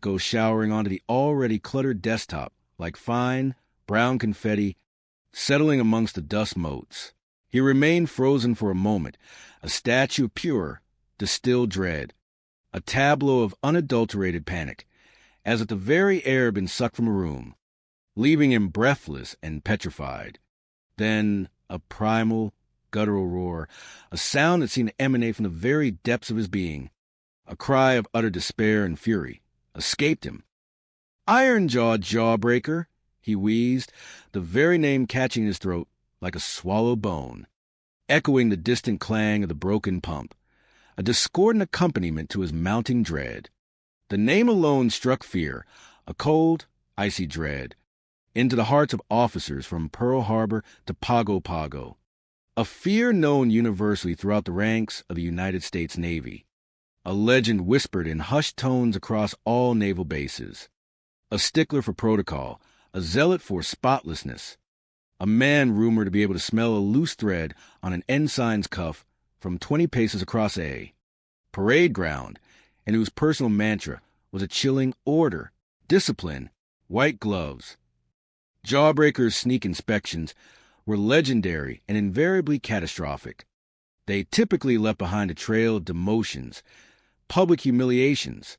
goes showering onto the already cluttered desktop like fine, brown confetti settling amongst the dust motes. He remained frozen for a moment, a statue of pure, distilled dread, a tableau of unadulterated panic, as if the very air had been sucked from a room, leaving him breathless and petrified. Then a primal, guttural roar, a sound that seemed to emanate from the very depths of his being, a cry of utter despair and fury, escaped him. "Iron-jawed jawbreaker," he wheezed, the very name catching in his throat like a swallowed bone, echoing the distant clang of the broken pump, a discordant accompaniment to his mounting dread. The name alone struck fear, a cold, icy dread, into the hearts of officers from Pearl Harbor to Pago Pago, a fear known universally throughout the ranks of the United States Navy, a legend whispered in hushed tones across all naval bases, a stickler for protocol, a zealot for spotlessness, a man rumored to be able to smell a loose thread on an ensign's cuff from 20 paces across a parade ground, and whose personal mantra was a chilling order, discipline, white gloves. Jawbreaker's sneak inspections were legendary and invariably catastrophic. They typically left behind a trail of demotions, public humiliations,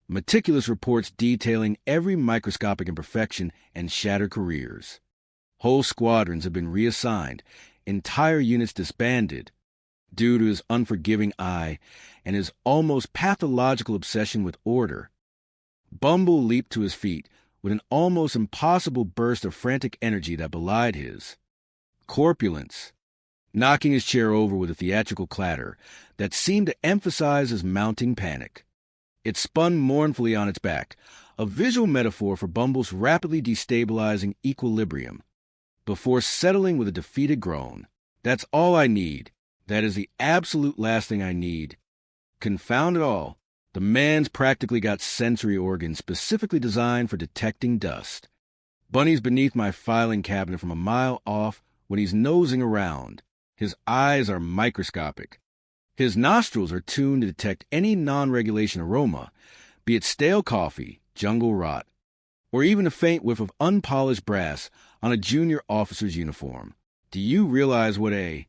meticulous reports detailing every microscopic imperfection and shattered careers. Whole squadrons have been reassigned, entire units disbanded, due to his unforgiving eye and his almost pathological obsession with order. Bumble leaped to his feet with an almost impossible burst of frantic energy that belied his corpulence, knocking his chair over with a theatrical clatter that seemed to emphasize his mounting panic. It spun mournfully on its back, a visual metaphor for Bumble's rapidly destabilizing equilibrium, before settling with a defeated groan. "That's all I need. That is the absolute last thing I need. Confound it all. The man's practically got sensory organs specifically designed for detecting dust. Bunny's beneath my filing cabinet from a mile off when he's nosing around. His eyes are microscopic. His nostrils are tuned to detect any non-regulation aroma, be it stale coffee, jungle rot, or even a faint whiff of unpolished brass on a junior officer's uniform. Do you realize what a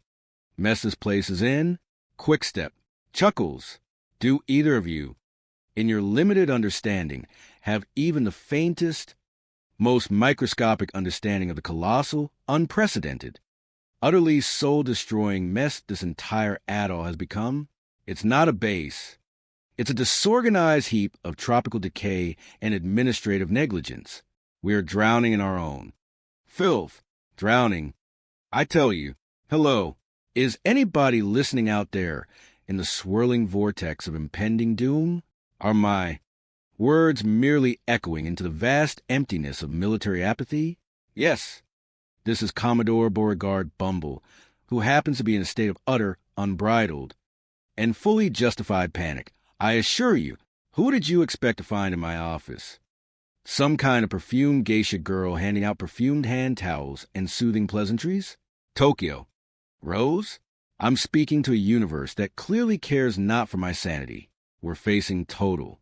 mess this place is in? Quickstep. Chuckles. Do either of you, in your limited understanding, have even the faintest, most microscopic understanding of the colossal, unprecedented, utterly soul-destroying mess this entire atoll has become? It's not a base. It's a disorganized heap of tropical decay and administrative negligence. We are drowning in our own filth. Drowning. I tell you, hello, is anybody listening out there in the swirling vortex of impending doom? Are my words merely echoing into the vast emptiness of military apathy? Yes. This is Commodore Beauregard Bumble, who happens to be in a state of utter, unbridled, and fully justified panic. I assure you, who did you expect to find in my office? Some kind of perfumed geisha girl handing out perfumed hand towels and soothing pleasantries? Tokyo. Rose? I'm speaking to a universe that clearly cares not for my sanity. We're facing total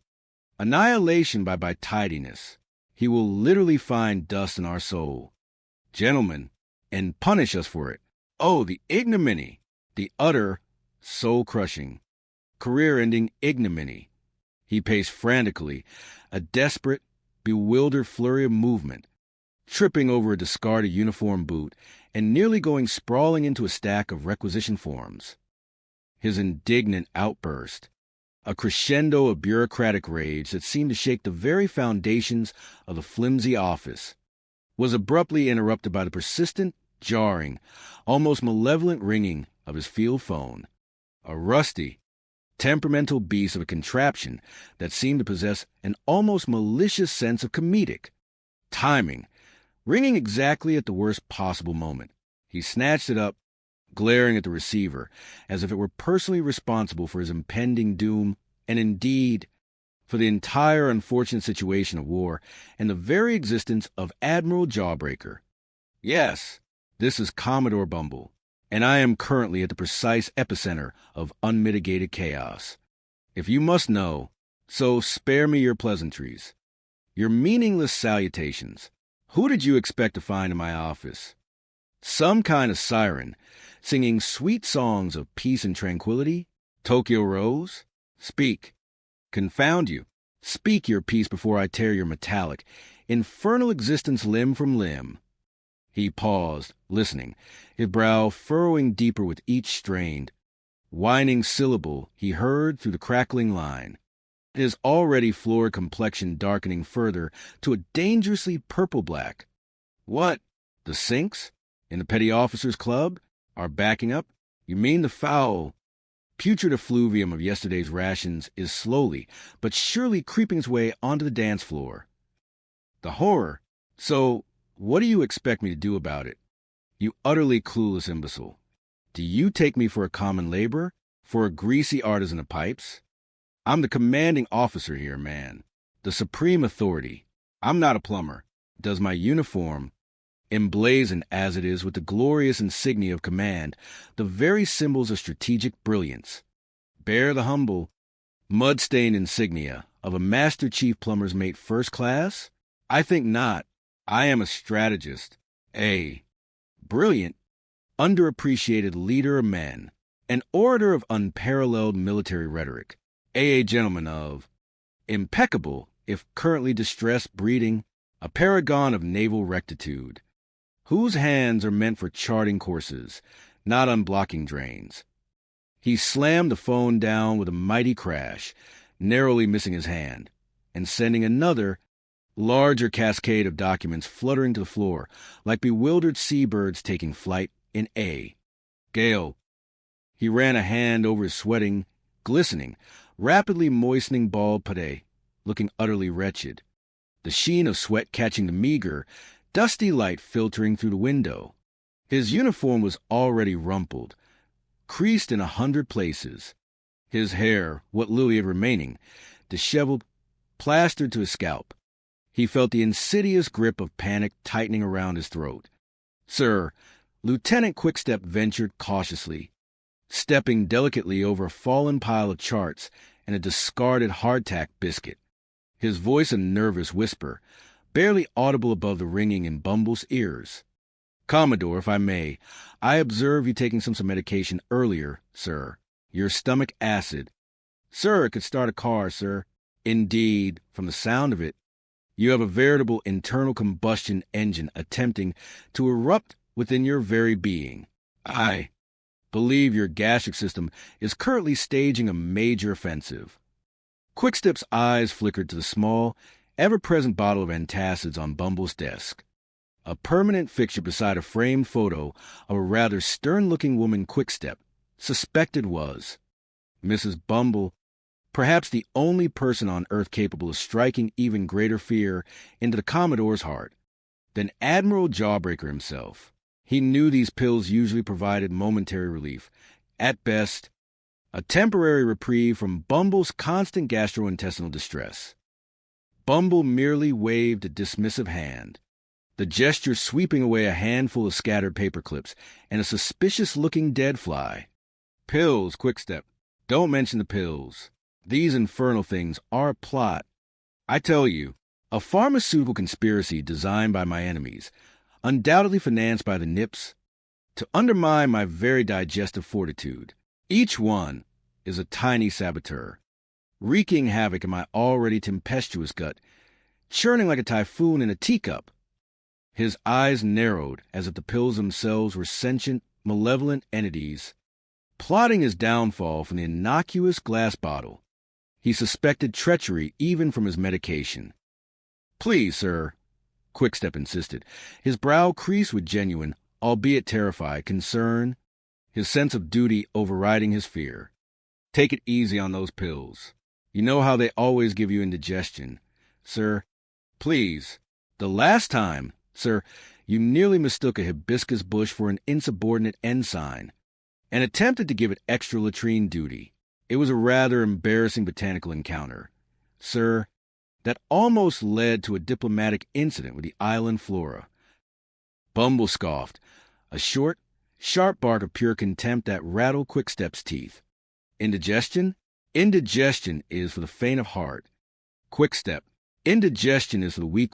annihilation by tidiness. He will literally find dust in our soul, gentlemen, and punish us for it. Oh, the ignominy, the utter, soul-crushing, career-ending ignominy. He paced frantically, a desperate, bewildered flurry of movement, tripping over a discarded uniform boot and nearly going sprawling into a stack of requisition forms. His indignant outburst, a crescendo of bureaucratic rage that seemed to shake the very foundations of the flimsy office, was abruptly interrupted by the persistent, jarring, almost malevolent ringing of his field phone, a rusty, temperamental beast of a contraption that seemed to possess an almost malicious sense of comedic timing, ringing exactly at the worst possible moment. He snatched it up, glaring at the receiver, as if it were personally responsible for his impending doom, and indeed, for the entire unfortunate situation of war and the very existence of Admiral Jawbreaker. Yes, this is Commodore Bumble, and I am currently at the precise epicenter of unmitigated chaos. If you must know, So spare me your pleasantries, your meaningless salutations. Who did you expect to find in my office? Some kind of siren, singing sweet songs of peace and tranquility? Tokyo Rose? Speak. Confound you. Speak your piece before I tear your metallic, infernal existence limb from limb. He paused, listening, his brow furrowing deeper with each strained, whining syllable he heard through the crackling line, his already florid complexion darkening further to a dangerously purple-black. What? The Sinks? In the Petty Officers Club? Are backing up? You mean the foul, putrid effluvium of yesterday's rations is slowly but surely creeping its way onto the dance floor. The horror. So, what do you expect me to do about it? You utterly clueless imbecile. Do you take me for a common laborer? For a greasy artisan of pipes? I'm the commanding officer here, man. The supreme authority. I'm not a plumber. Does my uniform, emblazoned as it is with the glorious insignia of command, the very symbols of strategic brilliance, bear the humble, mud-stained insignia of a Master Chief Plumber's Mate First Class? I think not. I am a strategist, a brilliant, underappreciated leader of men, an orator of unparalleled military rhetoric, a gentleman of impeccable, if currently distressed breeding, a paragon of naval rectitude, whose hands are meant for charting courses, not unblocking drains. He slammed the phone down with a mighty crash, narrowly missing his hand, and sending another, larger cascade of documents fluttering to the floor like bewildered seabirds taking flight in A. Gale. He ran a hand over his sweating, glistening, rapidly moistening bald pate, looking utterly wretched, the sheen of sweat catching the meager, dusty light filtering through the window. His uniform was already rumpled, creased in 100 places. His hair, what little he had remaining, disheveled, plastered to his scalp. He felt the insidious grip of panic tightening around his throat. Sir, Lieutenant Quickstep ventured cautiously, stepping delicately over a fallen pile of charts and a discarded hardtack biscuit, his voice a nervous whisper, barely audible above the ringing in Bumble's ears. Commodore, if I may, I observe you taking some medication earlier, sir. Your stomach acid. Sir, it could start a car, sir. Indeed, from the sound of it, you have a veritable internal combustion engine attempting to erupt within your very being. I believe your gastric system is currently staging a major offensive. Quickstep's eyes flickered to the small, ever-present bottle of antacids on Bumble's desk, a permanent fixture beside a framed photo of a rather stern-looking woman Quickstep suspected was Mrs. Bumble, perhaps the only person on earth capable of striking even greater fear into the Commodore's heart than Admiral Jawbreaker himself. He knew these pills usually provided momentary relief, at best, a temporary reprieve from Bumble's constant gastrointestinal distress. Bumble merely waved a dismissive hand, the gesture sweeping away a handful of scattered paper clips and a suspicious-looking dead fly. Pills, Quickstep. Don't mention the pills. These infernal things are a plot. I tell you, a pharmaceutical conspiracy designed by my enemies, undoubtedly financed by the Nips, to undermine my very digestive fortitude. Each one is a tiny saboteur, wreaking havoc in my already tempestuous gut, churning like a typhoon in a teacup. His eyes narrowed as if the pills themselves were sentient, malevolent entities, plotting his downfall from the innocuous glass bottle. He suspected treachery even from his medication. Please, sir, Quickstep insisted, his brow creased with genuine, albeit terrified, concern, his sense of duty overriding his fear. Take it easy on those pills. You know how they always give you indigestion. Sir, please. The last time, sir, you nearly mistook a hibiscus bush for an insubordinate ensign and attempted to give it extra latrine duty. It was a rather embarrassing botanical encounter, sir, that almost led to a diplomatic incident with the island flora. Bumble scoffed, a short, sharp bark of pure contempt that rattled Quickstep's teeth. Indigestion? Indigestion is for the faint of heart. Quick step. Indigestion is for the weak